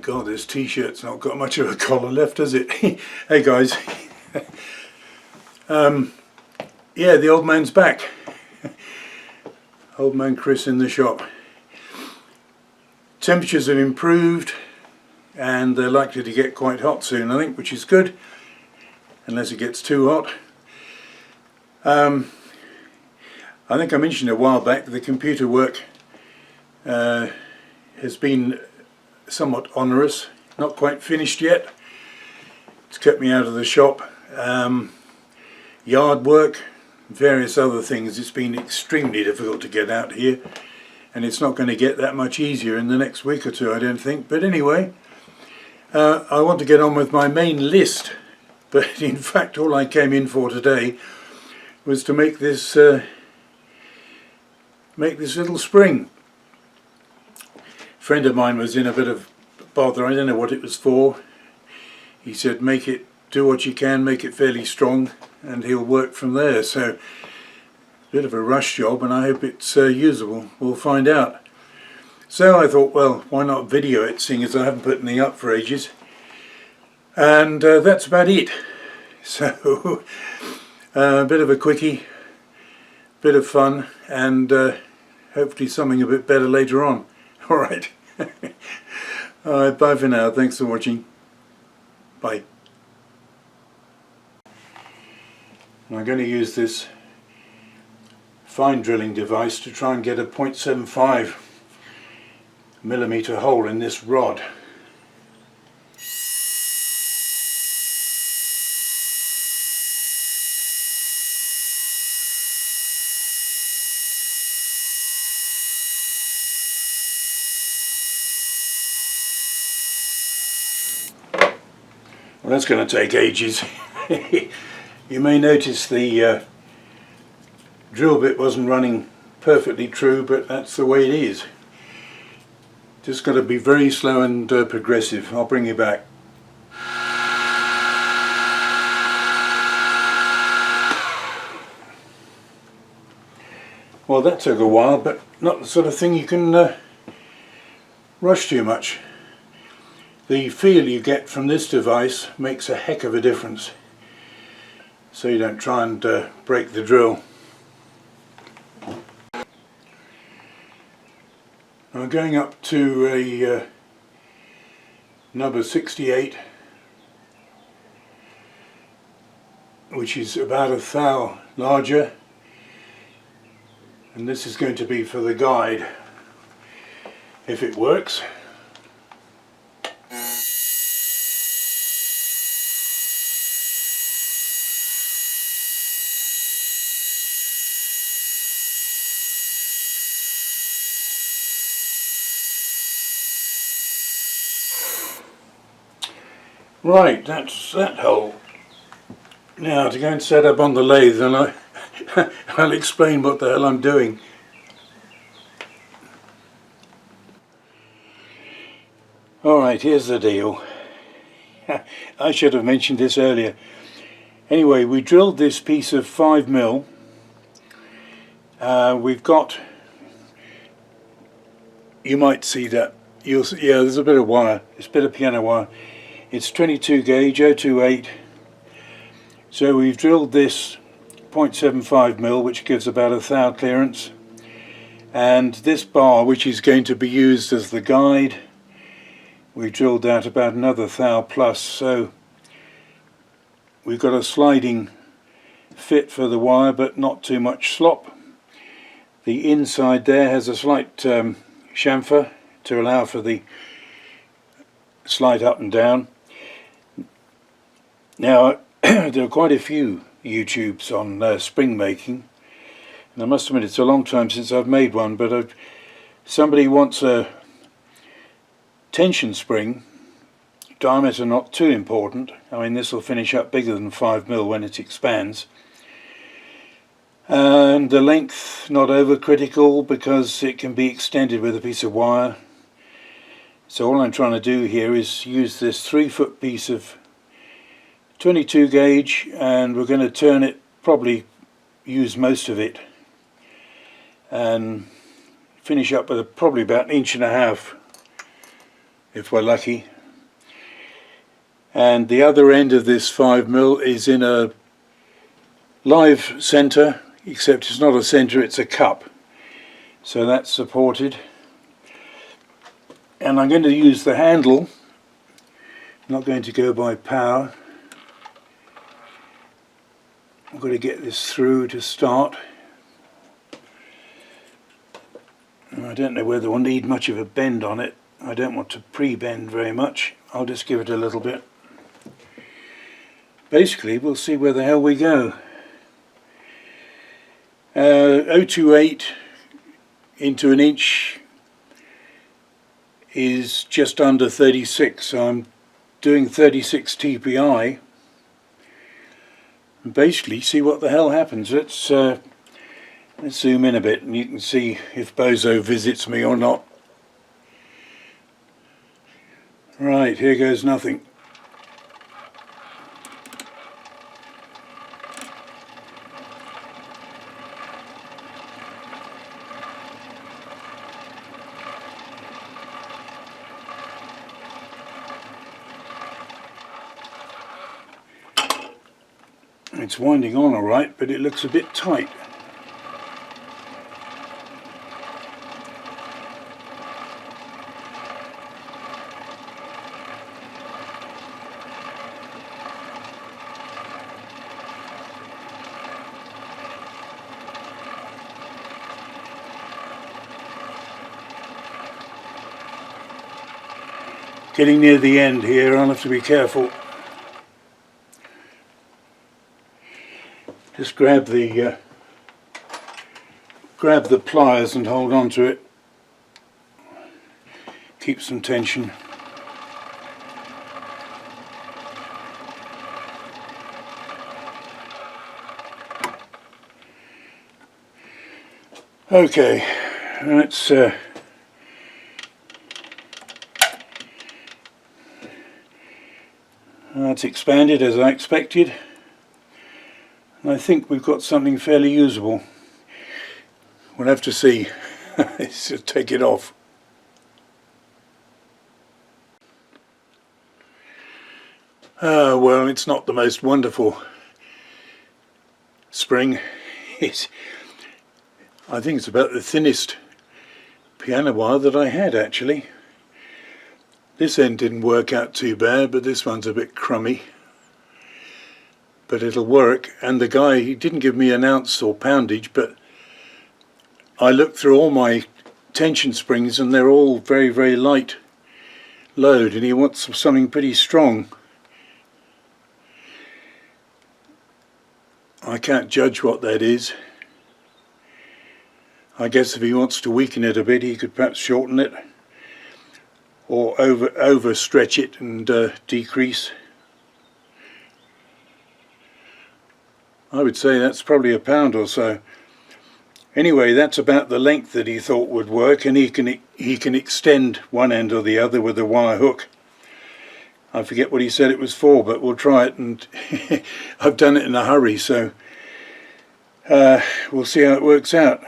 God, this t-shirt's not got much of a collar left, has it? Hey guys. Yeah, the old man's back. Old man Chris in the shop. Temperatures have improved and they're likely to get quite hot soon, I think, which is good, unless it gets too hot. I think I mentioned a while back the computer work has been somewhat onerous, not quite finished yet. It's kept me out of the shop. Yard work, various other things. It's been extremely difficult to get out here, and it's not going to get that much easier in the next week or two, I don't think. But anyway, I want to get on with my main list, but in fact all I came in for today was to make this little spring. A friend of mine was in a bit of bother. I don't know what it was for. He said, do what you can, make it fairly strong, and he'll work from there. So a bit of a rush job, and I hope it's usable. We'll find out. So I thought, well, why not video it, seeing as I haven't put anything up for ages. And that's about it. So a bit of a quickie, bit of fun, and hopefully something a bit better later on. Alright. Alright, bye for now. Thanks for watching. Bye. I'm going to use this fine drilling device to try and get a 0.75 millimeter hole in this rod. Well, that's going to take ages. You may notice the drill bit wasn't running perfectly true, but that's the way it is. Just got to be very slow and progressive. I'll bring you back. Well, that took a while, but not the sort of thing you can rush too much. The feel you get from this device makes a heck of a difference, so you don't try and break the drill. I'm going up to a number 68, which is about a thou larger, and this is going to be for the guide, if it works. Right, that's that hole. Now to go and set up on the lathe, and I'll explain what the hell I'm doing. Alright, here's the deal. I should have mentioned this earlier. Anyway, we drilled this piece of 5mm. We've got, you might see that, you'll see, yeah, there's a bit of wire, it's a bit of piano wire. It's 22 gauge 028, so we've drilled this 0.75mm, which gives about a thou clearance, and this bar, which is going to be used as the guide, we drilled out about another thou plus, so we've got a sliding fit for the wire, but not too much slop. The inside there has a slight chamfer to allow for the slide up and down. Now there are quite a few YouTubes on spring making, and I must admit it's a long time since I've made one, but somebody wants a tension spring, diameter not too important. I mean, this will finish up bigger than 5mm when it expands, and the length not overcritical because it can be extended with a piece of wire. So all I'm trying to do here is use this 3-foot piece of 22 gauge, and we're going to turn it, probably use most of it, and finish up with probably about 1.5 inches if we're lucky. and the other end of this 5mm is in a live centre, except it's not a centre, it's a cup, so that's supported. And I'm going to use the handle, I'm not going to go by power. I'm going to get this through to start. And I don't know whether we'll need much of a bend on it. I don't want to pre-bend very much. I'll just give it a little bit. Basically, we'll see where the hell we go. 028 into an inch is just under 36, so I'm doing 36 TPI. And basically, see what the hell happens. Let's zoom in a bit and you can see if Bozo visits me or not. Right, here goes nothing. It's winding on alright, but it looks a bit tight. Getting near the end here, I'll have to be careful. Just grab the pliers and hold on to it. Keep some tension. Okay, let's that's expanded as I expected. I think we've got something fairly usable. We'll have to see. Let's just take it off. Well, it's not the most wonderful spring. I think it's about the thinnest piano wire that I had actually. This end didn't work out too bad, but this one's a bit crummy. But it'll work, and the guy, he didn't give me an ounce or poundage, but I looked through all my tension springs and they're all very, very light load, and he wants something pretty strong. I can't judge what that is. I guess if he wants to weaken it a bit, he could perhaps shorten it or over stretch it and decrease. I would say that's probably a pound or so. Anyway, that's about the length that he thought would work, and he can extend one end or the other with a wire hook. I forget what he said it was for, but we'll try it, and I've done it in a hurry, so we'll see how it works out.